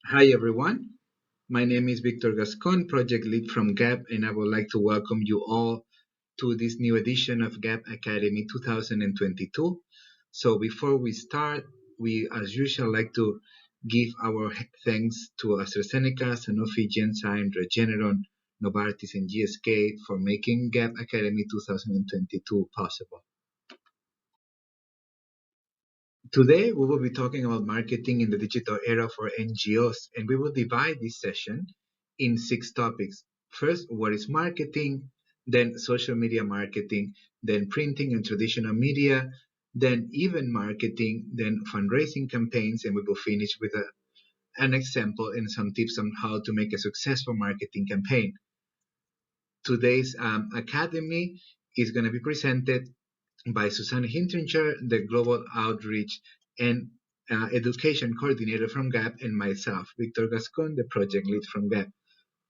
Hi everyone, my name is Victor Gascon, project lead from GAAPP, and I would like to welcome you all to this new edition of GAAPP Academy 2022. So before we start, we as usual like to give our thanks to AstraZeneca, Sanofi, Genzyme, Regeneron, Novartis, and GSK for making GAAPP Academy 2022 possible. Today, we will be talking about marketing in the digital era for NGOs, and we will divide this session in 6 topics. First, what is marketing? Then social media marketing, then printing and traditional media, then event marketing, then fundraising campaigns, and we will finish with an example and some tips on how to make a successful marketing campaign. Today's academy is going to be presented by Suanne Hintringuer, the Global Outreach and Education Coordinator from GAAPP, and myself, Victor Gascon, the Project Lead from GAAPP.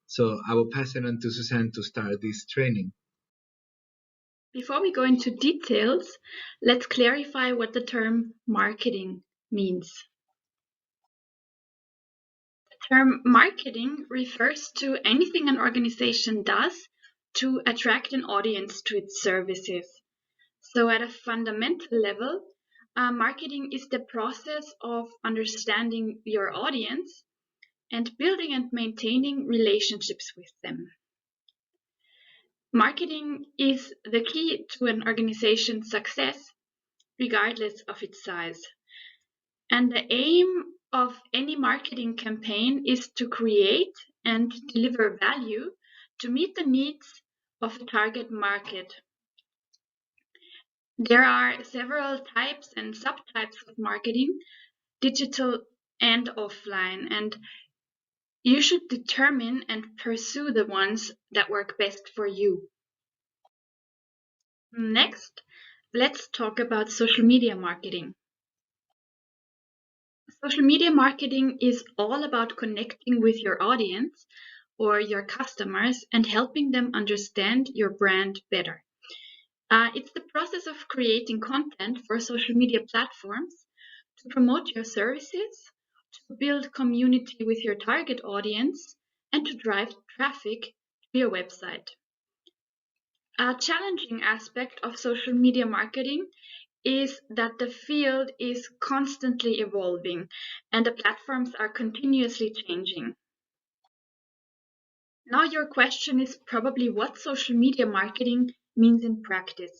So I will pass it on to Suanne to start this training. Before we go into details, let's clarify what the term marketing means. The term marketing refers to anything an organization does to attract an audience to its services. So at a fundamental level, marketing is the process of understanding your audience and building and maintaining relationships with them. Marketing is the key to an organization's success, regardless of its size. And the aim of any marketing campaign is to create and deliver value to meet the needs of a target market. There are several types and subtypes of marketing, digital and offline, and you should determine and pursue the ones that work best for you. Next, let's talk about social media marketing. Social media marketing is all about connecting with your audience or your customers and helping them understand your brand better. It's the process of creating content for social media platforms to promote your services, to build community with your target audience, and to drive traffic to your website. A challenging aspect of social media marketing is that the field is constantly evolving and the platforms are continuously changing. Now your question is probably what social media marketing means in practice.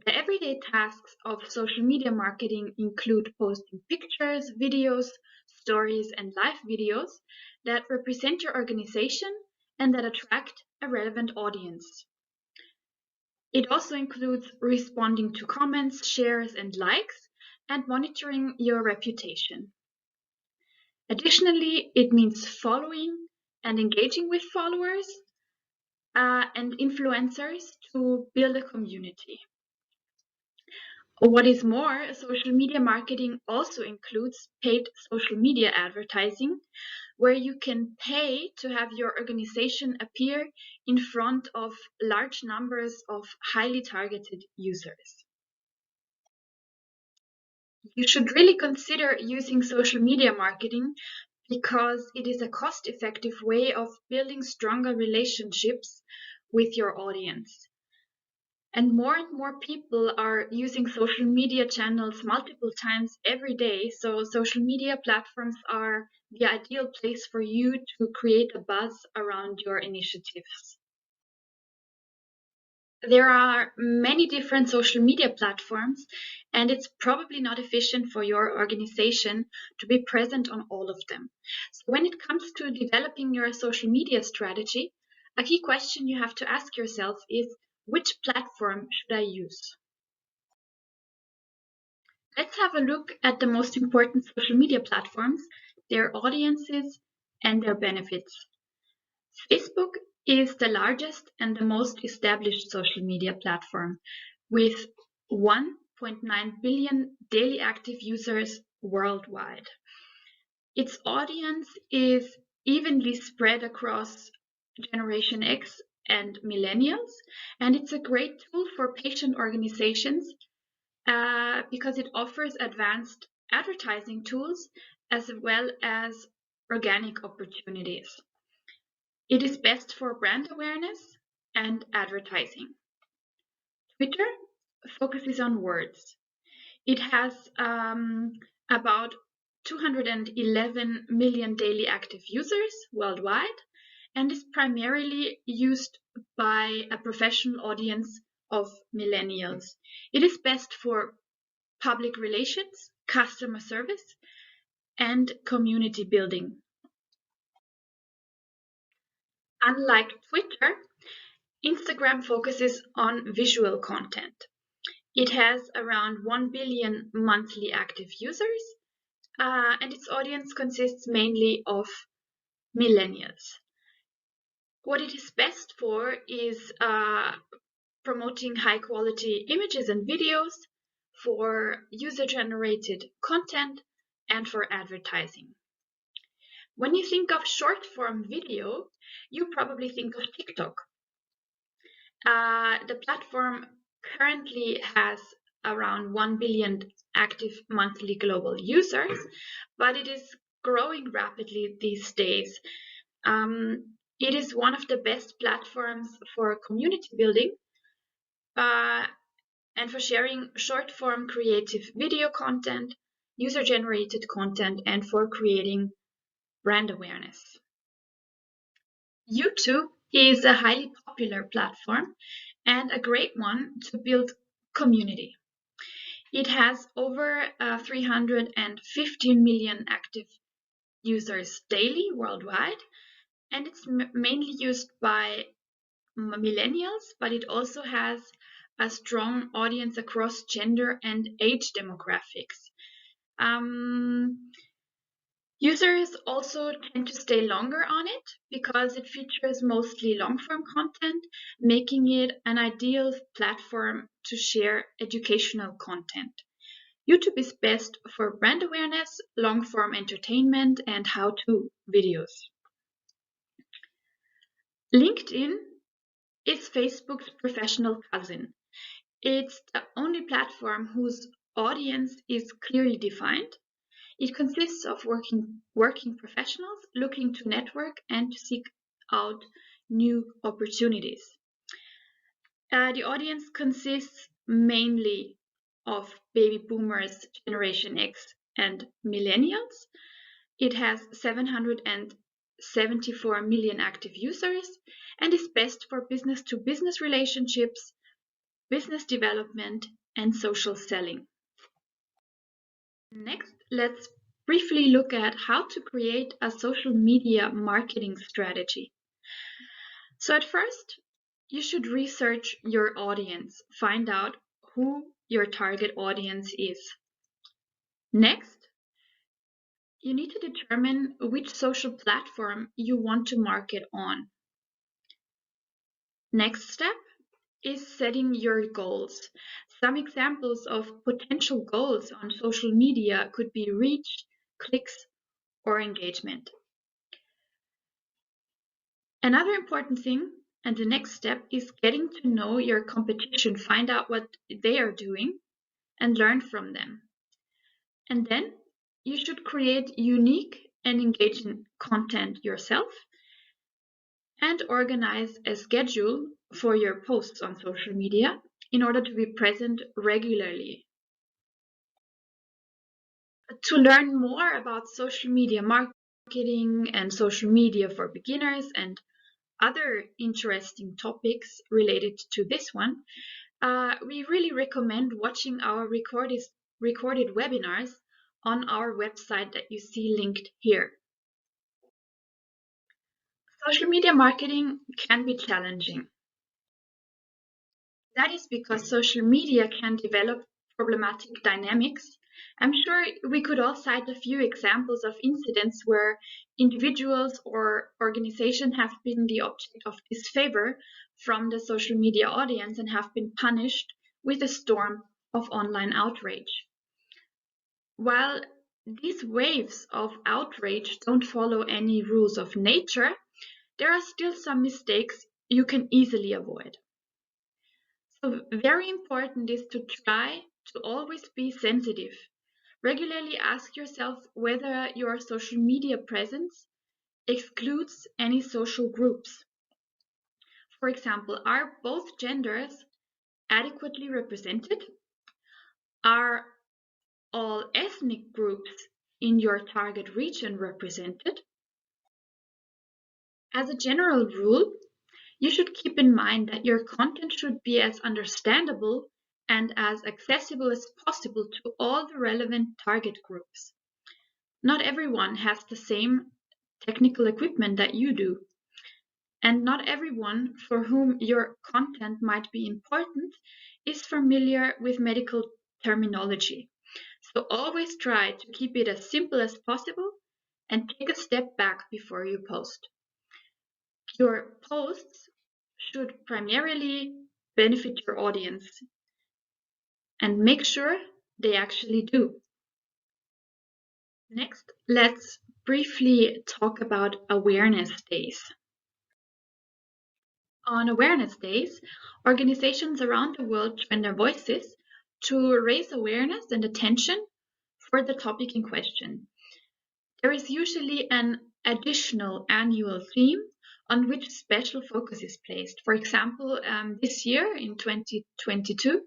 The everyday tasks of social media marketing include posting pictures, videos, stories, and live videos that represent your organization and that attract a relevant audience. It also includes responding to comments, shares, and likes, and monitoring your reputation. Additionally, it means following and engaging with followers and influencers to build a community. What is more, social media marketing also includes paid social media advertising, where you can pay to have your organization appear in front of large numbers of highly targeted users. You should really consider using social media marketing because it is a cost-effective way of building stronger relationships with your audience. And more people are using social media channels multiple times every day, so social media platforms are the ideal place for you to create a buzz around your initiatives. There are many different social media platforms, and it's probably not efficient for your organization to be present on all of them. So when it comes to developing your social media strategy, a key question you have to ask yourself is, which platform should I use? Let's have a look at the most important social media platforms, their audiences, and their benefits. Facebook is the largest and the most established social media platform with 1.9 billion daily active users worldwide. Its audience is evenly spread across Generation X and millennials, and it's a great tool for patient organizations because it offers advanced advertising tools as well as organic opportunities. It is best for brand awareness and advertising. Twitter focuses on words. It has about 211 million daily active users worldwide and is primarily used by a professional audience of millennials. It is best for public relations, customer service, and community building. Unlike Twitter, Instagram focuses on visual content. It has around 1 billion monthly active users, and its audience consists mainly of millennials. What it is best for is promoting high quality images and videos, for user generated content, and for advertising. When you think of short form video, you probably think of TikTok. The platform currently has around 1 billion active monthly global users, but it is growing rapidly these days. It is one of the best platforms for community building and for sharing short form creative video content, user generated content, and for creating brand awareness. YouTube is a highly popular platform and a great one to build community. It has over 315 million active users daily worldwide, and it's mainly used by millennials, but it also has a strong audience across gender and age demographics. Users also tend to stay longer on it because it features mostly long-form content, making it an ideal platform to share educational content. YouTube is best for brand awareness, long-form entertainment, and how-to videos. LinkedIn is Facebook's professional cousin. It's the only platform whose audience is clearly defined. It consists of working professionals looking to network and to seek out new opportunities. The audience consists mainly of baby boomers, Generation X, and millennials. It has 774 million active users and is best for business-to-business relationships, business development, and social selling. Next, let's briefly look at how to create a social media marketing strategy. So at first, you should research your audience, find out who your target audience is. Next, you need to determine which social platform you want to market on. Next step is setting your goals. Some examples of potential goals on social media could be reach, clicks, or engagement. Another important thing, and the next step, is getting to know your competition, find out what they are doing, and learn from them. And then you should create unique and engaging content yourself and organize a schedule for your posts on social media in order to be present regularly. To learn more about social media marketing and social media for beginners and other interesting topics related to this one, we really recommend watching our recorded webinars on our website that you see linked here. Social media marketing can be challenging. That is because social media can develop problematic dynamics. I'm sure we could all cite a few examples of incidents where individuals or organizations have been the object of disfavor from the social media audience and have been punished with a storm of online outrage. While these waves of outrage don't follow any rules of nature, there are still some mistakes you can easily avoid. So very important is to try to always be sensitive. Regularly ask yourself whether your social media presence excludes any social groups. For example, are both genders adequately represented? Are all ethnic groups in your target region represented? As a general rule, you should keep in mind that your content should be as understandable and as accessible as possible to all the relevant target groups. Not everyone has the same technical equipment that you do, and not everyone for whom your content might be important is familiar with medical terminology. So always try to keep it as simple as possible and take a step back before you post. Your posts should primarily benefit your audience and make sure they actually do. Next, let's briefly talk about awareness days. On awareness days, organizations around the world join their voices to raise awareness and attention for the topic in question. There is usually an additional annual theme on which special focus is placed. For example, this year in 2022,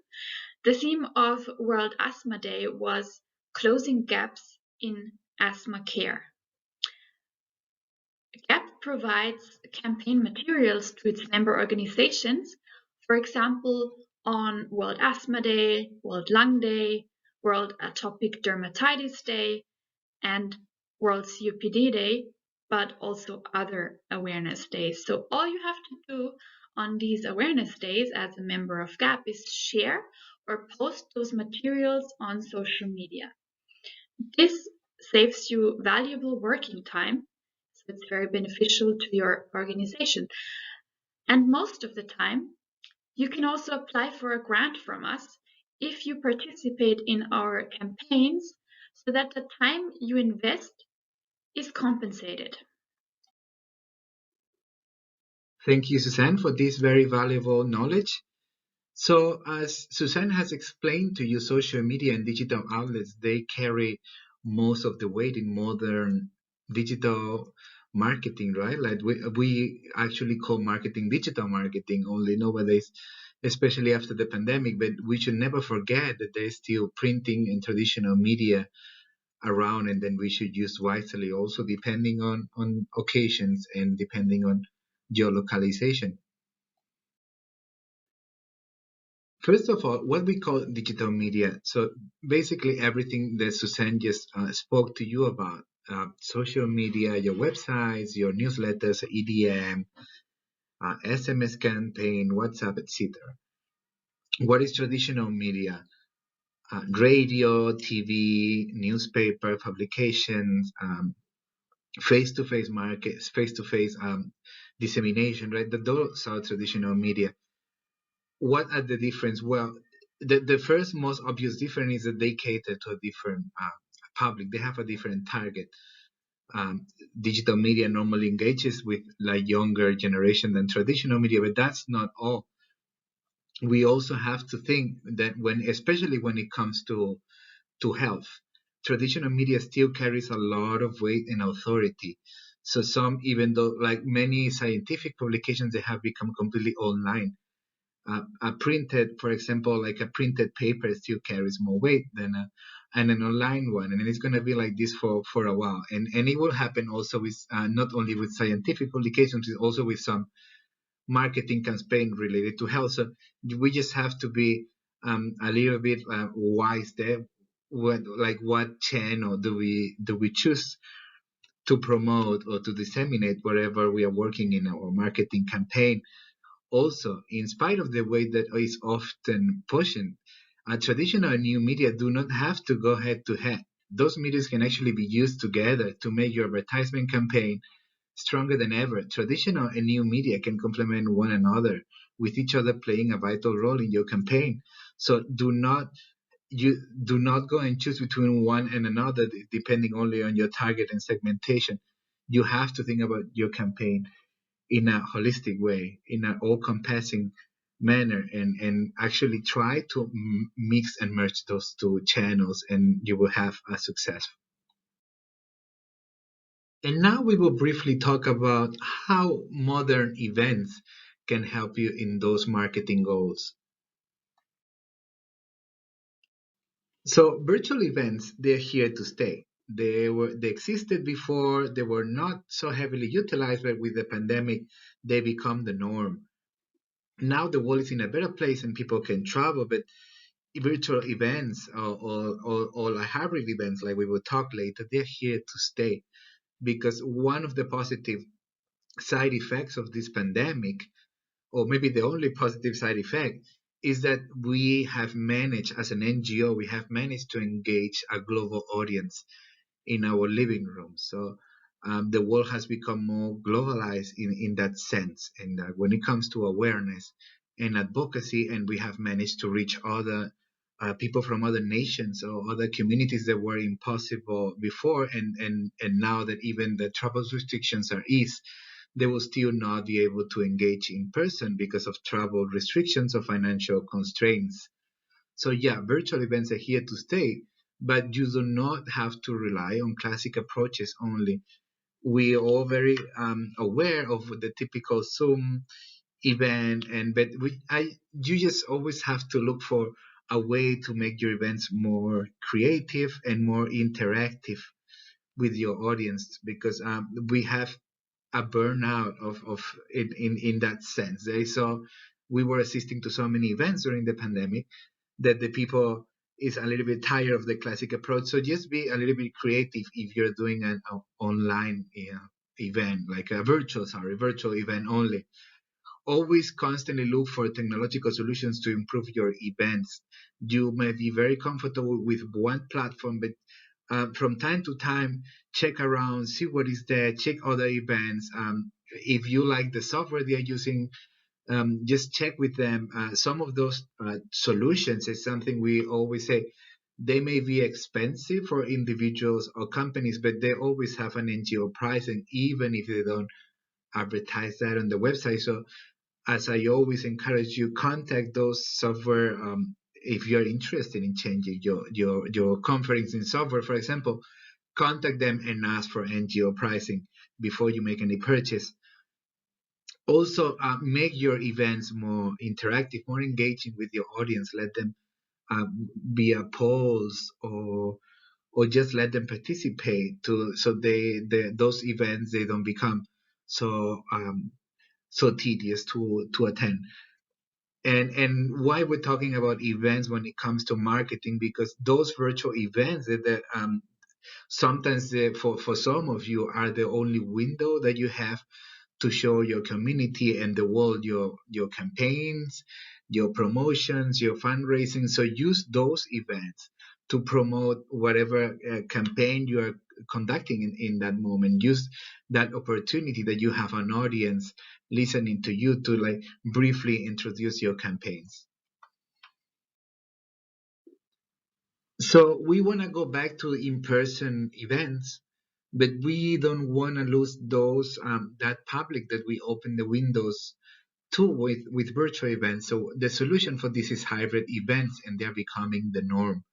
the theme of World Asthma Day was Closing Gaps in Asthma Care. GAAPP provides campaign materials to its member organizations, for example, on World Asthma Day, World Lung Day, World Atopic Dermatitis Day, and World COPD Day, but also other awareness days. So all you have to do on these awareness days as a member of GAAPP is share or post those materials on social media. This saves you valuable working time, so it's very beneficial to your organization. And most of the time, you can also apply for a grant from us if you participate in our campaigns so that the time you invest is compensated. Thank you, Suzanne, for this very valuable knowledge. So, as Suzanne has explained to you, social media and digital outlets, they carry most of the weight in modern digital marketing, right? Like we actually call marketing digital marketing only nowadays, especially after the pandemic. But we should never forget that there's still printing and traditional media around, and then we should use wisely also depending on occasions and depending on geolocalization. First of all, what we call digital media. So basically everything that Suzanne just spoke to you about, social media, your websites, your newsletters, EDM, SMS campaign, WhatsApp, etc. What is traditional media? Radio, TV, newspaper, publications, face-to-face markets, face-to-face dissemination, right? Those are traditional media. What are the difference? Well, the first most obvious difference is that they cater to a different public. They have a different target. Digital media normally engages with like younger generation than traditional media, but that's not all. We also have to think that especially when it comes to health, traditional media still carries a lot of weight and authority. So some, even though like many scientific publications, they have become completely online. A printed, for example, like a printed paper still carries more weight than and an online one, and it's going to be like this for a while. And it will happen also with not only with scientific publications, but also with some marketing campaign related to health. So we just have to be a little bit wise there. What channel do we choose to promote or to disseminate wherever we are working in our marketing campaign? Also, in spite of the way that is often pushing, traditional and new media do not have to go head to head. Those medias can actually be used together to make your advertisement campaign stronger than ever. Traditional and new media can complement one another, with each other playing a vital role in your campaign. So you do not go and choose between one and another depending only on your target and segmentation. You have to think about your campaign in a holistic way, in an all-compassing manner, and actually try to mix and merge those two channels, and you will have a success. And now we will briefly talk about how modern events can help you in those marketing goals. So virtual events, they're here to stay. They existed before, they were not so heavily utilized, but with the pandemic, they become the norm. Now the world is in a better place and people can travel, but virtual events or hybrid events, like we will talk later, they're here to stay, because one of the positive side effects of this pandemic, or maybe the only positive side effect, is that we have managed, as an NGO, we have managed to engage a global audience in our living room. So the world has become more globalized in that sense. And when it comes to awareness and advocacy, and we have managed to reach other people from other nations or other communities that were impossible before, and now that even the travel restrictions are eased, they will still not be able to engage in person because of travel restrictions or financial constraints. So yeah, virtual events are here to stay, but you do not have to rely on classic approaches only. We are all very aware of the typical Zoom event, you just always have to look for a way to make your events more creative and more interactive with your audience, because we have a burnout of in that sense. So we were assisting to so many events during the pandemic that the people is a little bit tired of the classic approach. So just be a little bit creative if you're doing an online event, like a virtual event only. Always constantly look for technological solutions to improve your events. You may be very comfortable with one platform, but from time to time, check around, see what is there, check other events. If you like the software they are using, just check with them. Some of those solutions is something we always say. They may be expensive for individuals or companies, but they always have an NGO pricing, even if they don't advertise that on the website. So, as I always encourage you, contact those software if you're interested in changing your conferencing software, for example. Contact them and ask for NGO pricing before you make any purchase. Also, make your events more interactive, more engaging with your audience. Let them uh, be a polls, or just let them participate to, so those events, they don't become so tedious to attend. And why we're talking about events when it comes to marketing, because those virtual events that sometimes for some of you are the only window that you have to show your community and the world your campaigns, your promotions, your fundraising. So use those events to promote whatever campaign you are conducting in that moment. Use that opportunity that you have an audience listening to you to, like, briefly introduce your campaigns. So we want to go back to in-person events, but we don't want to lose those that public that we open the windows to with virtual events. So the solution for this is hybrid events, and they're becoming the norm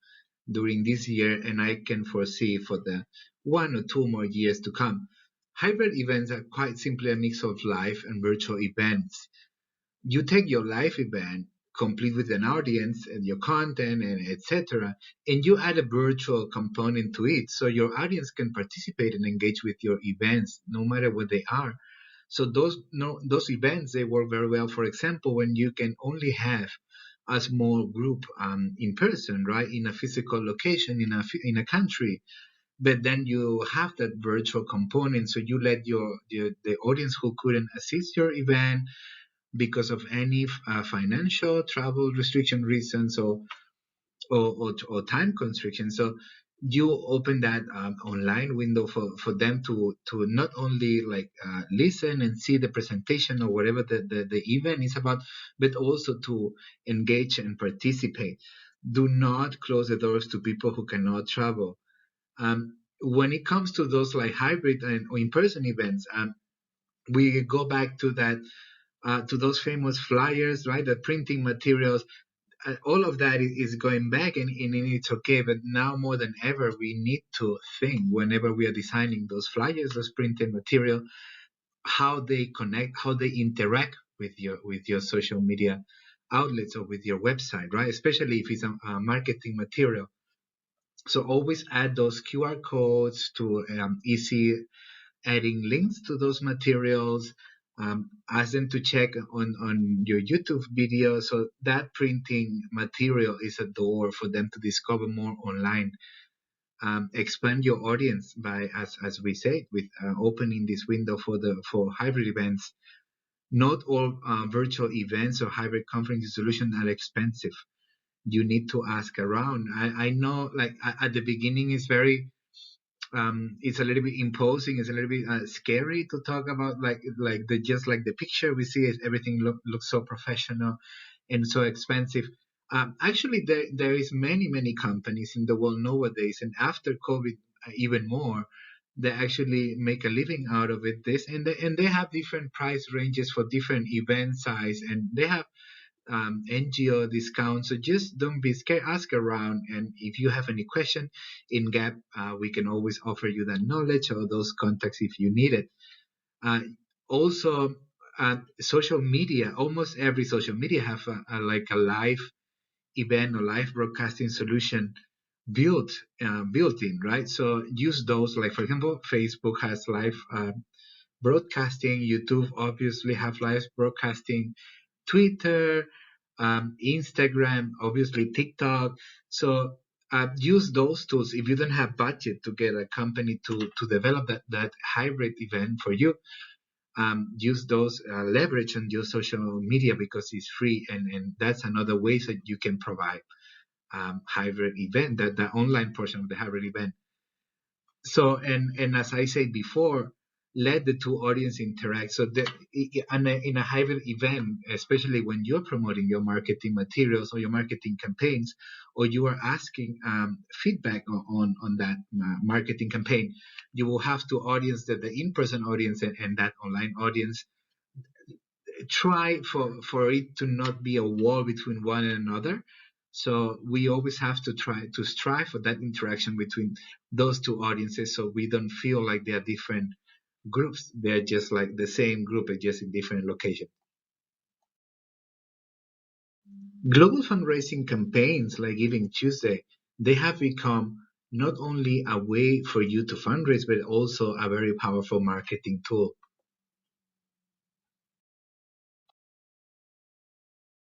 during this year, and I can foresee for the 1 or 2 more years to come. Hybrid events are quite simply a mix of live and virtual events. You take your live event complete with an audience and your content and etc., and you add a virtual component to it, so your audience can participate and engage with your events no matter what they are. So those, no, those events, they work very well, for example, when you can only have a small group in person, right, in a physical location in a country, but then you have that virtual component, so you let the audience who couldn't assist your event because of any financial travel restriction reasons, or time constriction. So you open that online window for them to not only like listen and see the presentation or whatever the event is about, but also to engage and participate. Do not close the doors to people who cannot travel. When it comes to those like hybrid and or in-person events, we go back to that to those famous flyers, right? The printing materials, all of that is going back, and it's okay. But now more than ever, we need to think whenever we are designing those flyers, those printed material, how they connect, how they interact with your social media outlets or with your website, right? Especially if it's a marketing material. So always add those QR codes to easy adding links to those materials. Ask them to check on your YouTube video. So that printing material is a door for them to discover more online. Expand your audience by, as we said, with opening this window for hybrid events. Not all virtual events or hybrid conferencing solutions are expensive. You need to ask around. I know, like at the beginning, it's a little bit imposing. It's a little bit scary to talk about, like the just like the picture we see is everything looks so professional and so expensive. Actually, there is many companies in the world nowadays, and after COVID, even more. They actually make a living out of it. This and they have different price ranges for different event size, and they have NGO discounts. So just don't be scared. Ask around, and if you have any question in GAAPP, we can always offer you that knowledge or those contacts if you need it. Uh, Also, social media. Almost every social media have like a live event or live broadcasting solution built in, right? So use those. Like for example, Facebook has live broadcasting. YouTube obviously have live broadcasting. Twitter, Instagram, obviously TikTok. So use those tools. If you don't have budget to get a company to develop that hybrid event for you, use those, leverage on your social media because it's free, and that's another way that you can provide hybrid event, that the online portion of the hybrid event. So, and as I said before, let the two audience interact. So in a hybrid event, especially when you're promoting your marketing materials or your marketing campaigns, or you are asking feedback on that marketing campaign, you will have two audience, that the in-person audience and that online audience. Try for it to not be a wall between one and another. So we always have to try to strive for that interaction between those two audiences, so we don't feel like they are different groups. They're just like the same group, just in different locations. Global fundraising campaigns like Giving Tuesday, they have become not only a way for you to fundraise, but also a very powerful marketing tool.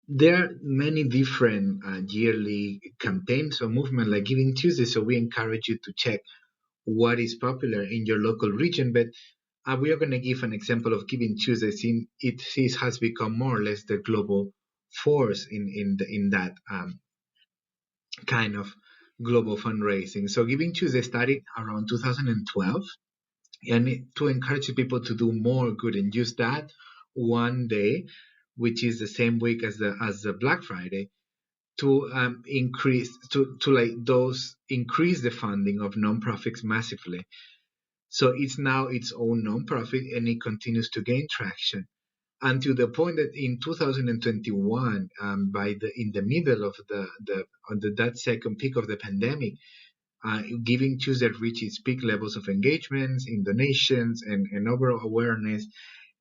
There are many different yearly campaigns or movement like Giving Tuesday, so we encourage you to check what is popular in your local region. But we are going to give an example of Giving Tuesday, since it has become more or less the global force in that kind of global fundraising. So Giving Tuesday started around 2012, and to encourage people to do more good and use that one day, which is the same week as the Black Friday, to increase to like those increase the funding of nonprofits massively. So it's now its own nonprofit, and it continues to gain traction until the point that in 2021, by the in the middle of that second peak of the pandemic, Giving Tuesday reached its peak levels of engagements, in donations, and overall awareness,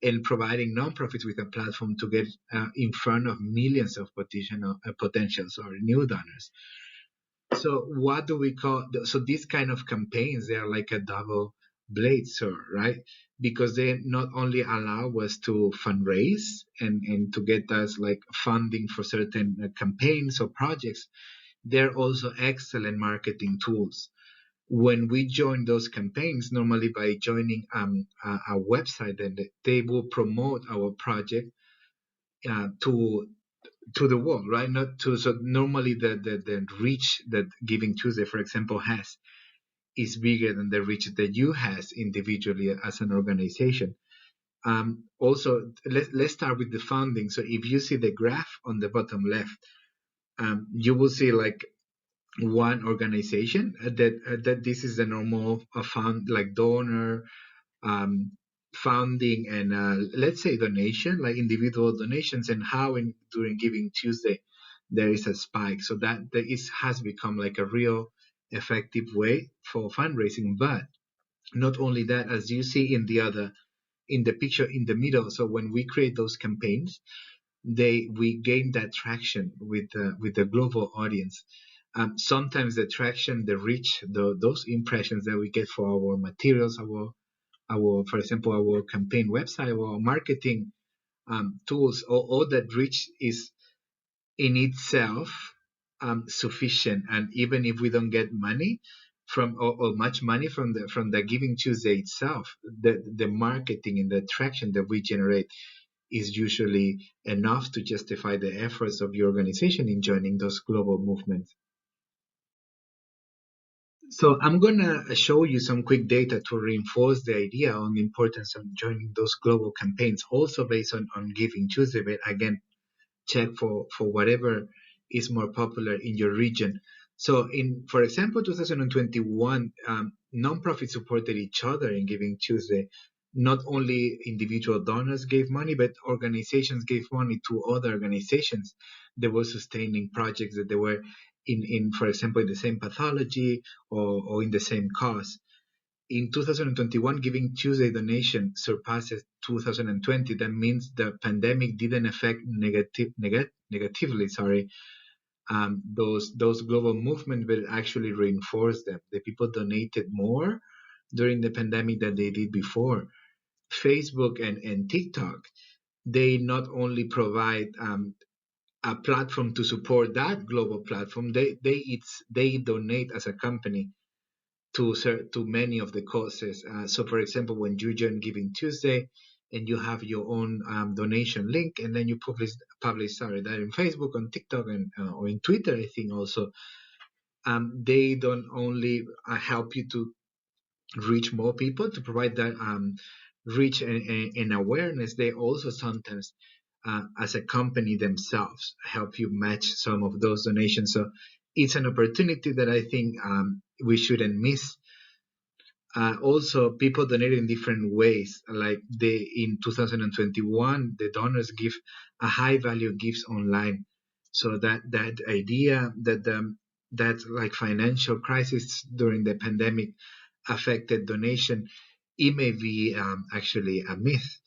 and providing nonprofits with a platform to get in front of millions of potentials or new donors. So what do we call? So these kind of campaigns, they are like a double blade sword, right? Because they not only allow us to fundraise and to get us like funding for certain campaigns or projects, they're also excellent marketing tools. When we join those campaigns, normally by joining a website, then they will promote our project to the world, right? Not to so normally the reach that Giving Tuesday, for example, has is bigger than the reach that you has individually as an organization. Also, let's start with the funding. So if you see the graph on the bottom left, you will see like one organization that this is the normal fund, like donor, um, founding and let's say donation, like individual donations, and how during Giving Tuesday there is a spike. So that has become like a real effective way for fundraising. But not only that, as you see in the picture in the middle. So when we create those campaigns, we gain that traction with the global audience. Sometimes the traction, the reach, those impressions that we get for our materials, our for example, our campaign website, our marketing tools, all that reach is in itself sufficient. And even if we don't get money from or much money from the Giving Tuesday itself, the marketing and the traction that we generate is usually enough to justify the efforts of your organization in joining those global movements. So I'm gonna show you some quick data to reinforce the idea on the importance of joining those global campaigns, also based on Giving Tuesday, but again, check for whatever is more popular in your region. So for example, 2021, nonprofits supported each other in Giving Tuesday. Not only individual donors gave money, but organizations gave money to other organizations that were sustaining projects that they were for example, in the same pathology or in the same cause. In 2021, Giving Tuesday donation surpasses 2020. That means the pandemic didn't affect negatively, those global movements, but actually reinforced them. The people donated more during the pandemic than they did before. Facebook and TikTok, they not only provide a platform to support that global platform, they donate as a company to many of the causes. So, for example, when you join Giving Tuesday and you have your own donation link, and then you publish that in Facebook, on TikTok, and or in Twitter, I think also, they don't only help you to reach more people, to provide that reach and awareness. They also sometimes, as a company themselves, help you match some of those donations. So it's an opportunity that I think we shouldn't miss. Also, people donate in different ways. Like in 2021, the donors give a high value gifts online. So that idea that like financial crisis during the pandemic affected donation, it may be actually a myth.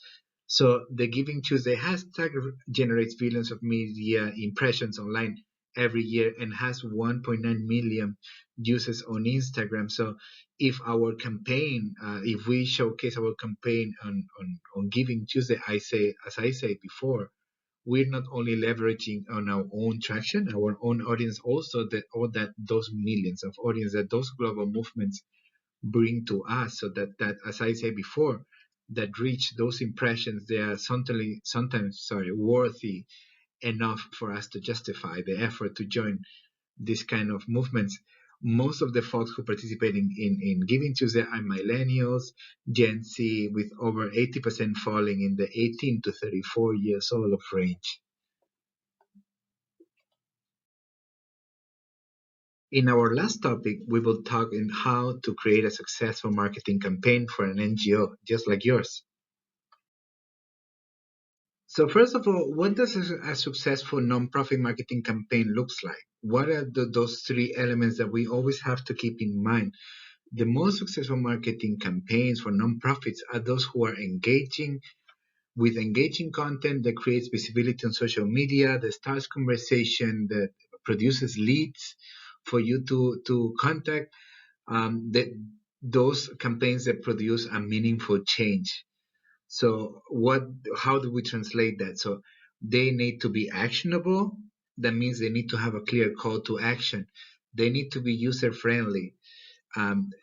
So the Giving Tuesday hashtag generates billions of media impressions online every year and has 1.9 million users on Instagram. So if our campaign, if we showcase our campaign on Giving Tuesday, as I said before, we're not only leveraging on our own traction, our own audience, also those millions of audience that those global movements bring to us. So that as I said before, that reach, those impressions, they are sometimes worthy enough for us to justify the effort to join this kind of movements. Most of the folks who participate in Giving Tuesday are millennials, Gen Z, with over 80% falling in the 18 to 34 years old of range. In our last topic, we will talk in how to create a successful marketing campaign for an NGO just like yours. So first of all, what does a successful nonprofit marketing campaign looks like? What are those three elements that we always have to keep in mind? The most successful marketing campaigns for nonprofits are those who are engaging with engaging content that creates visibility on social media, that starts conversation, that produces leads for you to contact. Those campaigns that produce a meaningful change. So how do we translate that? So they need to be actionable. That means they need to have a clear call to action. They need to be user friendly,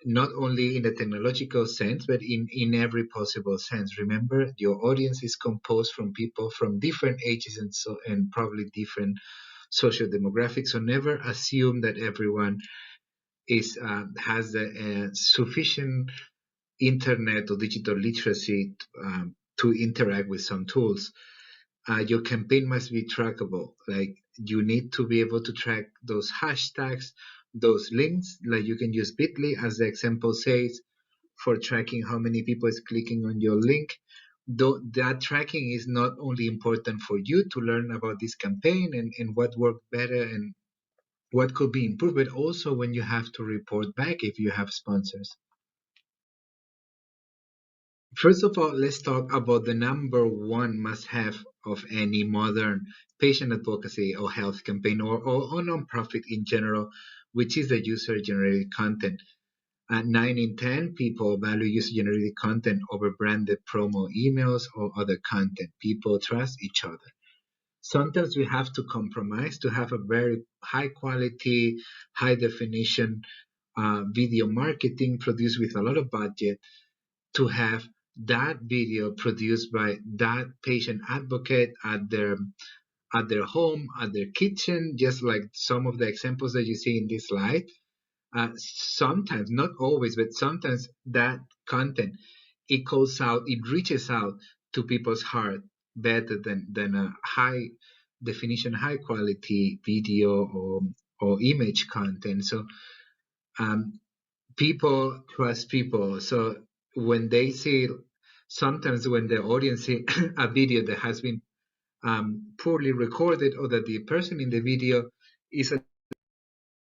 not only in the technological sense, but in every possible sense. Remember, your audience is composed from people from different ages and probably different social demographics. So never assume that everyone has the sufficient internet or digital literacy to interact with some tools. Your campaign must be trackable. Like you need to be able to track those hashtags, those links. Like you can use Bitly as the example says, for tracking how many people is clicking on your link. Though that tracking is not only important for you to learn about this campaign and what worked better and what could be improved, but also when you have to report back if you have sponsors. First of all, let's talk about the number one must have of any modern patient advocacy or health campaign or nonprofit in general, which is the user generated content. 9 in 10 people value user generated content over branded promo emails or other content. People trust each other. Sometimes we have to compromise to have a very high quality, high definition video marketing produced with a lot of budget to have that video produced by that patient advocate at their home, at their kitchen, just like some of the examples that you see in this slide. Sometimes, not always, but sometimes that content it goes out, it reaches out to people's heart better than a high definition, high quality video or image content. So um, people trust people. So when they see, sometimes when the audience see a video that has been poorly recorded or that the person in the video is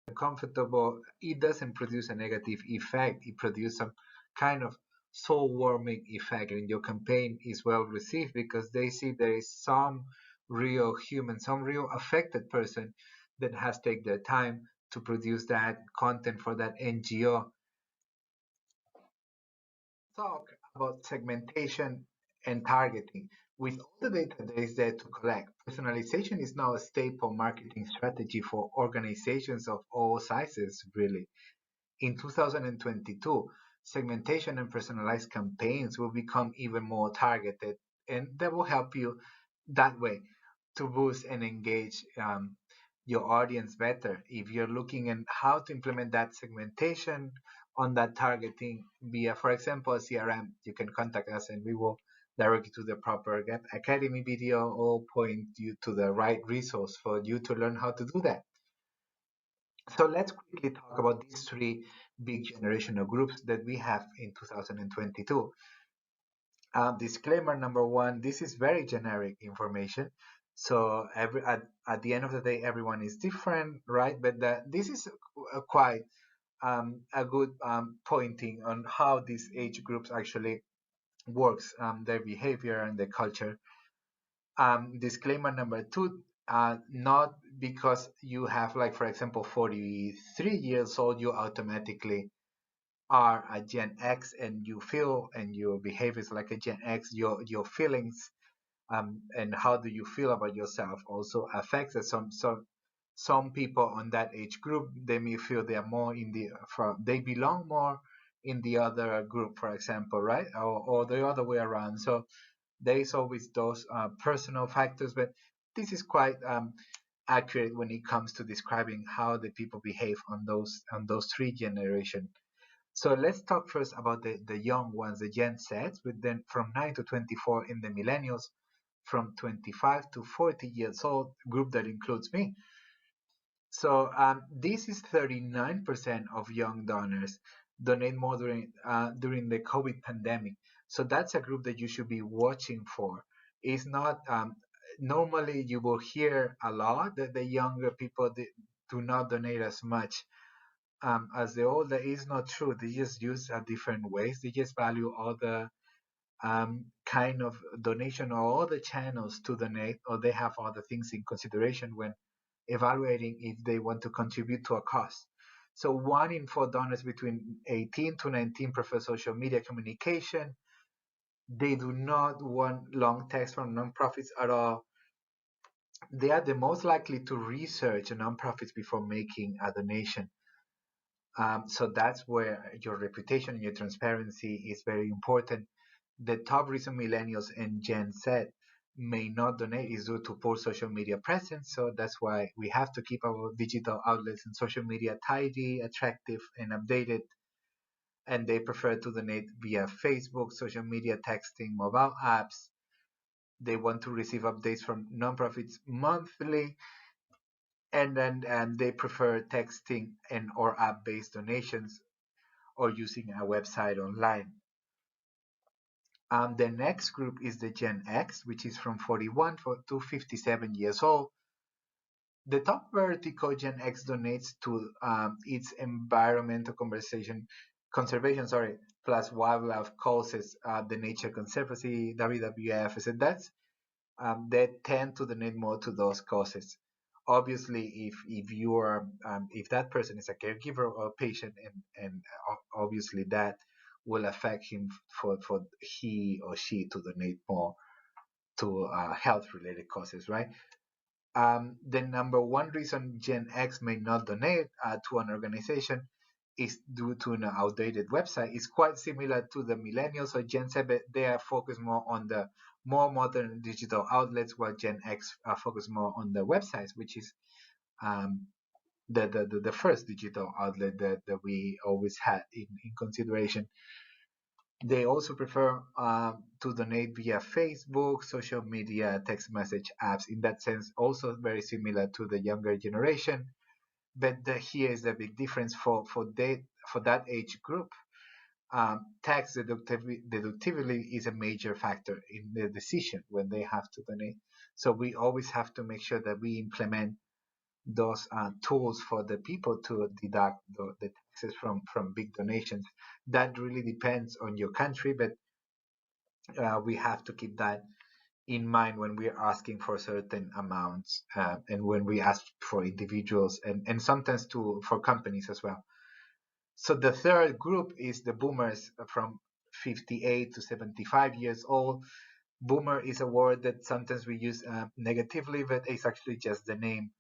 uncomfortable, it doesn't produce a negative effect. It produces some kind of soul warming effect, and your campaign is well received because they see there is some real human, some real affected person that has taken their time to produce that content for that NGO. Talk about segmentation and targeting. With all the data that is there to collect, personalization is now a staple marketing strategy for organizations of all sizes, really. In 2022, segmentation and personalized campaigns will become even more targeted, and that will help you that way to boost and engage your audience better. If you're looking at how to implement that segmentation on that targeting via, for example, a CRM, you can contact us and we will direct you to the proper GAAPP Academy video or point you to the right resource for you to learn how to do that. So let's quickly talk about these three big generational groups that we have in 2022. Disclaimer number one, this is very generic information. So at the end of the day, everyone is different, right? But this is quite a good pointing on how these age groups actually works, their behavior and their culture. Disclaimer number two, not because you have, like, for example, 43 years old, you automatically are a Gen X and you feel and your behavior is like a Gen X. Your feelings and how do you feel about yourself also affects it. Some people on that age group, they may feel they are more in they belong more in the other group, for example, right? Or the other way around. So there is always those personal factors, but this is quite accurate when it comes to describing how the people behave on those three generations. So let's talk first about the young ones, the Gen Zs, but then from 9 to 24 in the millennials, from 25 to 40 years old, group that includes me. So this is 39% of young donors donate more during the COVID pandemic. So that's a group that you should be watching for. It's not normally you will hear a lot that the younger people do not donate as much as the older. Is not true. They just use different ways. They just value all the kind of donation or all the channels to donate, or they have other things in consideration when evaluating if they want to contribute to a cause. So 1 in 4 donors between 18 to 19 prefer social media communication. They do not want long text from nonprofits at all. They are the most likely to research nonprofits before making a donation. So that's where your reputation and your transparency is very important. The top reason millennials and Gen Z may not donate is due to poor social media presence. So that's why we have to keep our digital outlets and social media tidy, attractive, and updated. And they prefer to donate via Facebook, social media, texting, mobile apps. They want to receive updates from nonprofits monthly, and then they prefer texting and or app-based donations or using a website online. The next group is the Gen X, which is from 41 to 57 years old. The top vertical Gen X donates to its environmental conservation, plus wildlife causes, the Nature Conservancy, WWF, so they tend to donate more to those causes. Obviously, if you are if that person is a caregiver or a patient, and obviously that will affect him for he or she to donate more to health related causes, right? The number one reason Gen X may not donate to an organization is due to an outdated website. It's quite similar to the millennials or Gen Z, but they are focused more on the more modern digital outlets, while Gen X are focused more on the websites, which is um, the first digital outlet that we always had in consideration. They also prefer to donate via Facebook, social media, text message apps. In that sense, also very similar to the younger generation. But here is the big difference for that age group. Tax deductibility is a major factor in the decision when they have to donate. So we always have to make sure that we implement those tools for the people to deduct the taxes from big donations. That really depends on your country, but we have to keep that in mind when we're asking for certain amounts, and when we ask for individuals, and sometimes for companies as well. So the third group is the boomers from 58 to 75 years old. Boomer is a word that sometimes we use negatively, but it's actually just the name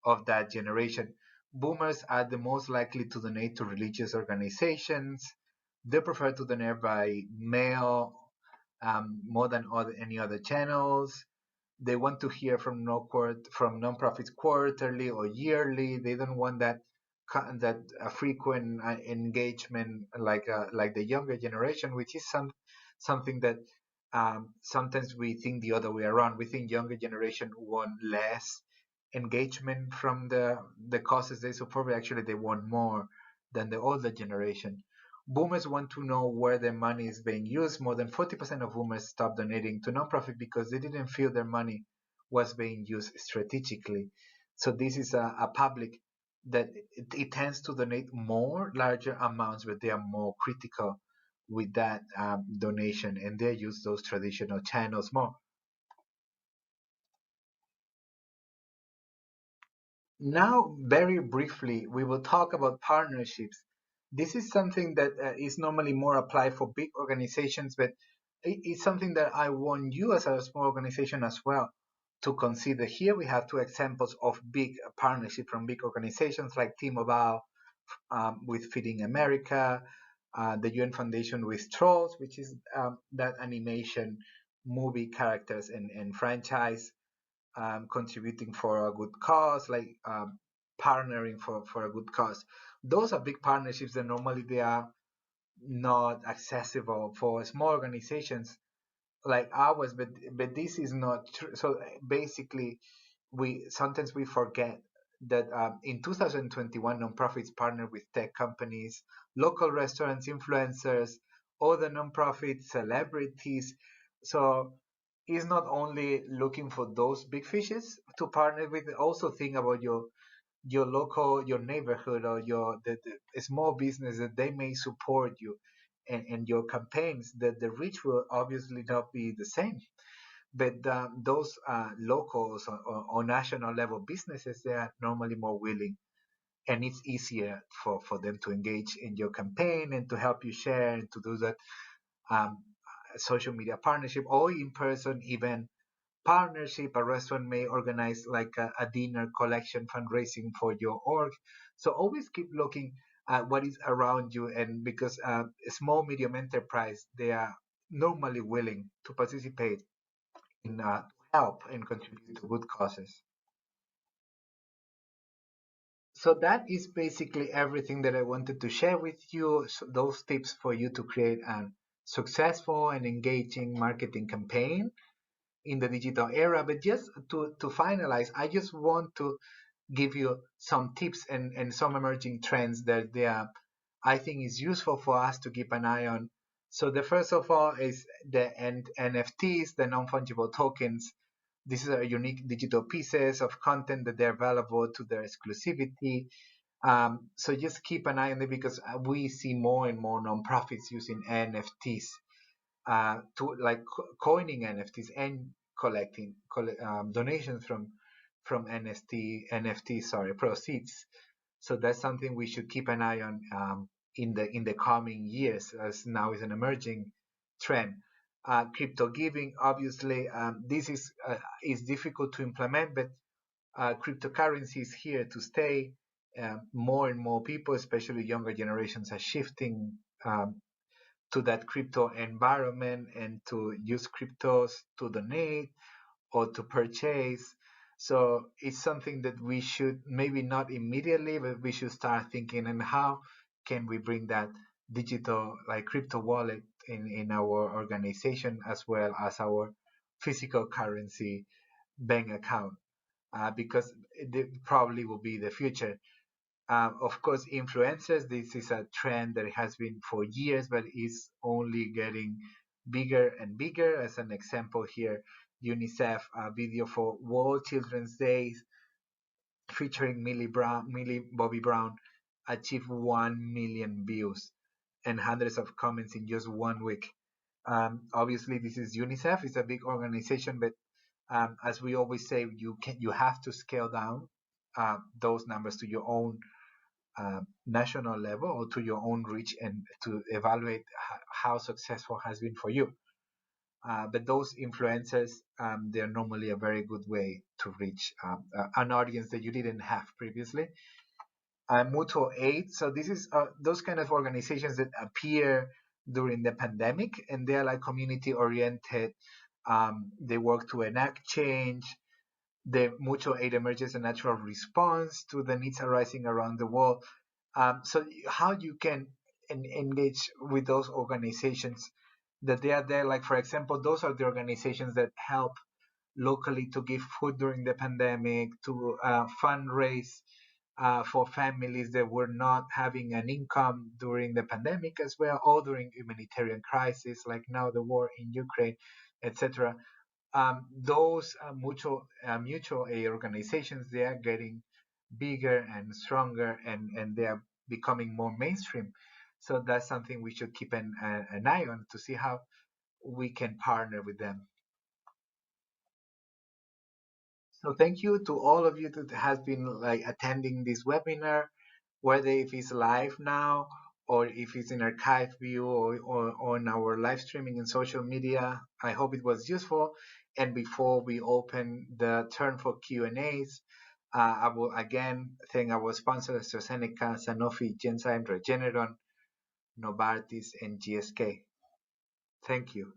of that generation. Boomers are the most likely to donate to religious organizations. They prefer to donate by mail more than any other channels. They want to hear from nonprofits quarterly or yearly. They don't want that frequent engagement like the younger generation, which is something that sometimes we think the other way around. We think younger generation want less engagement from the causes they support, but actually they want more than the older generation. Boomers want to know where their money is being used. More than 40% of boomers stopped donating to nonprofit because they didn't feel their money was being used strategically. So this is a public that it tends to donate more larger amounts, but they are more critical with that donation, and they use those traditional channels more. Now, very briefly, we will talk about partnerships. This is something that is normally more applied for big organizations, but it's something that I want you as a small organization as well to consider. Here we have two examples of big partnership from big organizations like T-Mobile with Feeding America, the UN Foundation with Trolls, which is that animation movie characters and franchise, contributing for a good cause, like partnering for a good cause. Those are big partnerships that normally they are not accessible for small organizations like ours, but this is not true. So basically, we sometimes we forget that in 2021, nonprofits partner with tech companies, local restaurants, influencers, other nonprofits, celebrities. So it's not only looking for those big fishes to partner with, also think about your local, your neighborhood, or the small business that they may support you, and your campaigns. That the reach will obviously not be the same, but those locals or national level businesses, they are normally more willing, and it's easier for them to engage in your campaign and to help you share and to do that um, social media partnership or in person event partnership. A restaurant may organize like a dinner collection fundraising for your org. So always keep looking at what is around you, and because a small medium enterprise, they are normally willing to participate in help and contribute to good causes. So that is basically everything that I wanted to share with you. So those tips for you to create a successful and engaging marketing campaign in the digital era. But just to finalize, I just want to give you some tips and some emerging trends that they are I think is useful for us to keep an eye on. So the first of all is the NFTs, the non-fungible tokens. These are unique digital pieces of content that they're available to their exclusivity. So just keep an eye on it because we see more and more nonprofits using NFTs to like coining NFTs and collecting donations from NFT proceeds. So that's something we should keep an eye on in the coming years, as now is an emerging trend. Crypto giving, obviously, this is difficult to implement, but cryptocurrency is here to stay. More and more people, especially younger generations, are shifting to that crypto environment and to use cryptos to donate or to purchase. So it's something that we should maybe not immediately, but we should start thinking and how can we bring that digital like crypto wallet in our organization as well as our physical currency bank account because it probably will be the future. Of course, influencers, this is a trend that has been for years, but is only getting bigger and bigger. As an example here, UNICEF video for World Children's Day featuring Millie Bobby Brown achieved 1 million views and hundreds of comments in just 1 week. Obviously, this is UNICEF; it's a big organization, but as we always say, you have to scale down those numbers to your own national level or to your own reach and to evaluate how successful has been for you. But those influencers, they're normally a very good way to reach an audience that you didn't have previously. Mutual aid. So this is those kind of organizations that appear during the pandemic, and they're like community oriented. They work to enact change. The mutual aid emerges a natural response to the needs arising around the world. So how you can engage with those organizations that they are there, like for example, those are the organizations that help locally to give food during the pandemic, to fundraise for families that were not having an income during the pandemic as well, or during humanitarian crisis like now the war in Ukraine, etc. Those mutual aid organizations, they are getting bigger and stronger, and they are becoming more mainstream. So that's something we should keep an eye on to see how we can partner with them. So thank you to all of you that has been like attending this webinar, whether if it's live now or if it's in archive view or on our live streaming in social media. I hope it was useful. And before we open the turn for Q&As, I will again thank our sponsors, AstraZeneca, Sanofi, Genzyme, Regeneron, Novartis, and GSK. Thank you.